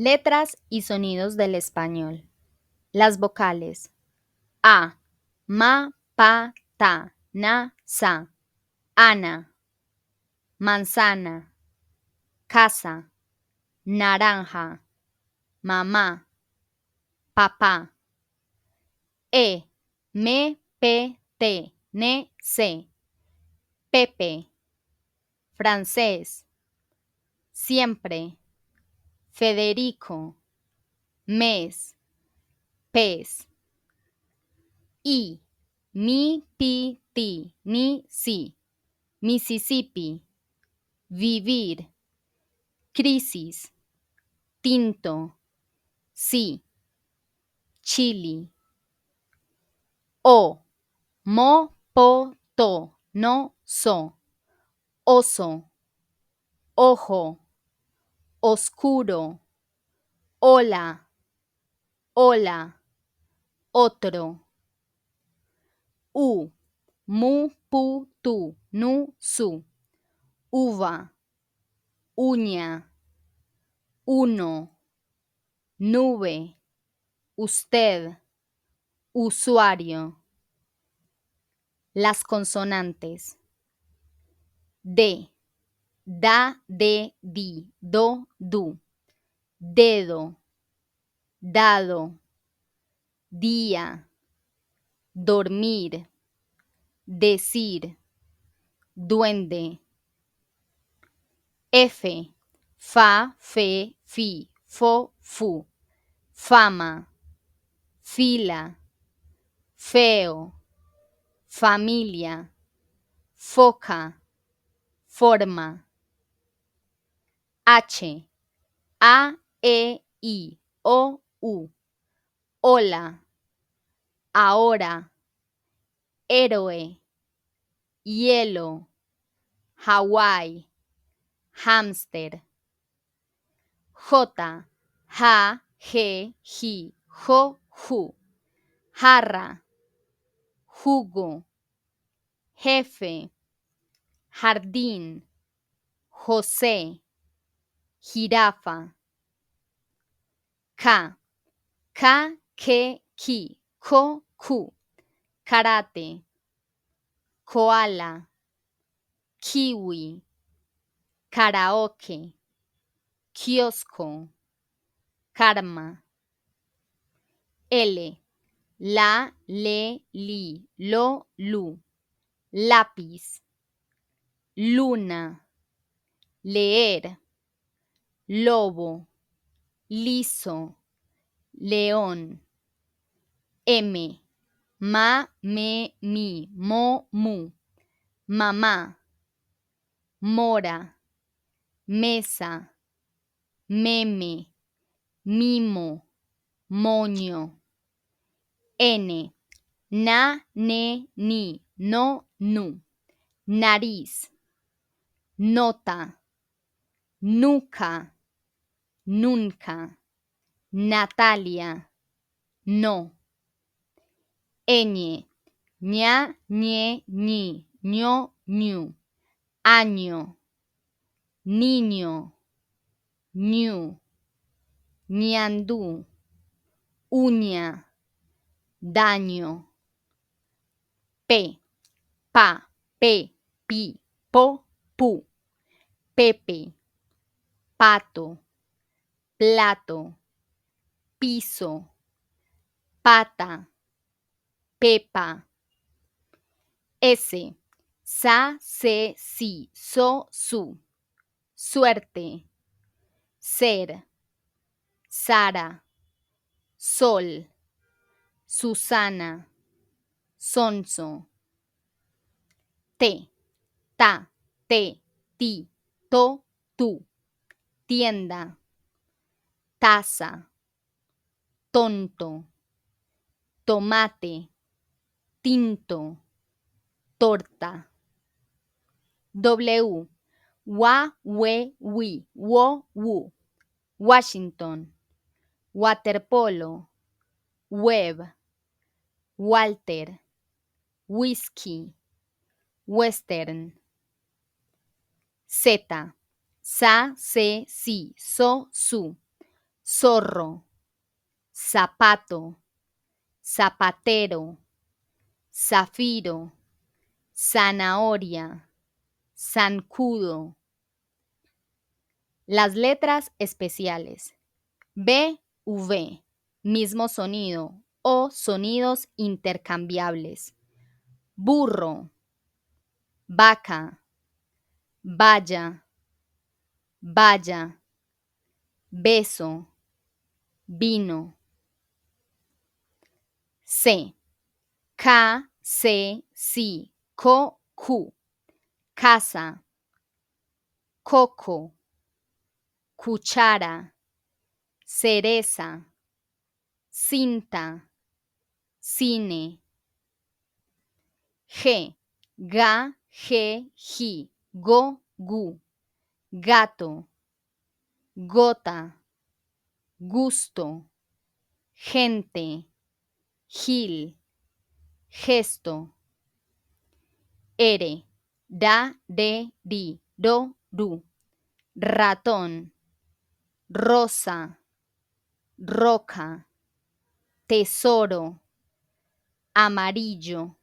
Letras y sonidos del español. Las vocales. A, ma, pa, ta, na, sa. Ana, manzana, casa, naranja, mamá, papá. E, me, pe, te, ne, se. Pepe, francés, siempre, Federico, mes, pez. I, mi, pi, ti, ni, si. Mississippi, vivir, crisis, tinto, sí, chili. O, mo, po, to, no, so. Oso, ojo, oscuro, hola, hola, otro. U, mu, pu, tu, nu, su. Uva, uña, uno, nube, usted, usuario. Las consonantes. D, da, de, di, do, du. Dedo, dado, día, dormir, decir, duende. F, fa, fe, fi, fo, fu. Fama, fila, feo, familia, foca, forma. H, a, e, i, o, u. Hola, ahora, héroe, hielo, Hawái, hámster. J, ja, je, ji, jo, ju. Jarra, jugo, jefe, jardín, José, jirafa. K, ka, ke, ki, ko, ku. Karate, koala, kiwi, karaoke, kiosco, karma. L, la, le, li, lo, lu. Lápiz, luna, leer, lobo, liso, león. M, ma, me, mi, mo, mu. Mamá, mora, mesa, meme, mimo, moño. N, na, ne, ni, no, nu. Nariz, nota, nuca, nunca. Natalia, no. Ñ, ña, ñe, ñi, ño, ñu. Año, niño, ñu. Ñandú, uña, daño. P, pa, pe, pi, po, pu. Pepe, pato, plato, piso, pata, pepa. S, sa, se, si, so, su. Suerte, ser, Sara, sol, Susana, sonso. T, ta, te, ti, to, tú. Tienda, taza, tonto, tomate, tinto, torta. W, wa, we, wi, wo, wu. Washington, waterpolo, web, Walter, whisky, western. Z, sa, se, si, so, su. zorro, zapato, zapatero, zafiro, zanahoria, zancudo. Las letras especiales. B, V, mismo sonido o sonidos intercambiables. Burro, vaca, valla, valla, beso, vino. C, K, C, si, co, cu, casa, coco, cuchara, cereza, cinta, cine. G, ga, ge, ji, go, gu, gato, gota, gusto, gente, gil, gesto. R, da, de, di, do, du, ratón, rosa, roca, tesoro, amarillo,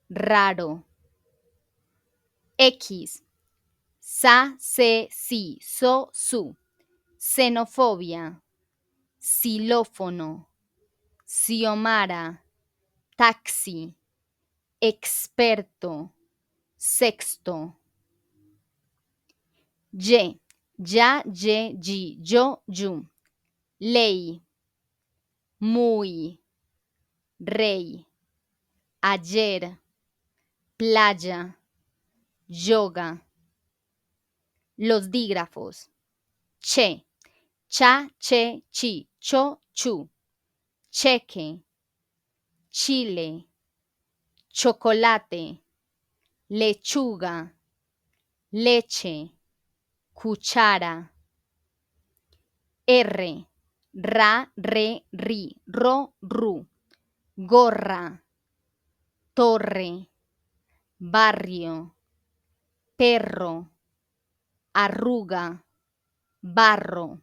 raro. X, sa, se, si, so, su, xenofobia, xilófono, xiomara, taxi, experto, sexto. Y, ya, ye, yi, yo, yu, ley, muy, rey, ayer, playa, yoga. Los dígrafos. Che, cha, che, chi, cho, chu, cheque, chile, chocolate, lechuga, leche, cuchara. R, ra, re, ri, ro, ru, gorra, torre, barrio, perro, arruga, barro.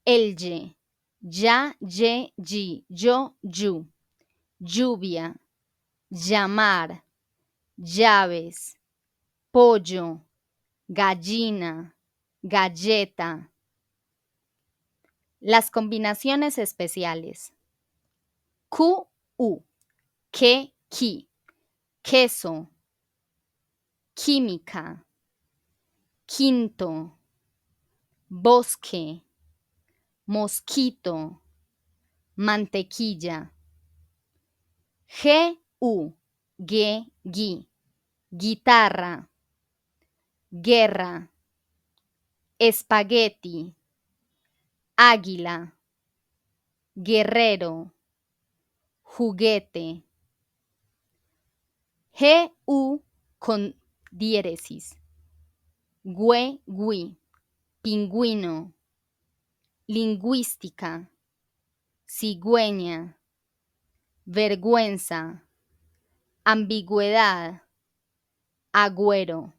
Elye, ya, ye, yi, yo, yu, lluvia, llamar, llaves, pollo, gallina, galleta. Las combinaciones especiales. Q, U, que, qui, queso, química, quinto, bosque, mosquito, mantequilla. G, U, gue, gui, guitarra, guerra, espagueti, águila, guerrero, juguete. G-U con diéresis. Gue, gui, pingüino, lingüística, cigüeña, vergüenza, ambigüedad, agüero.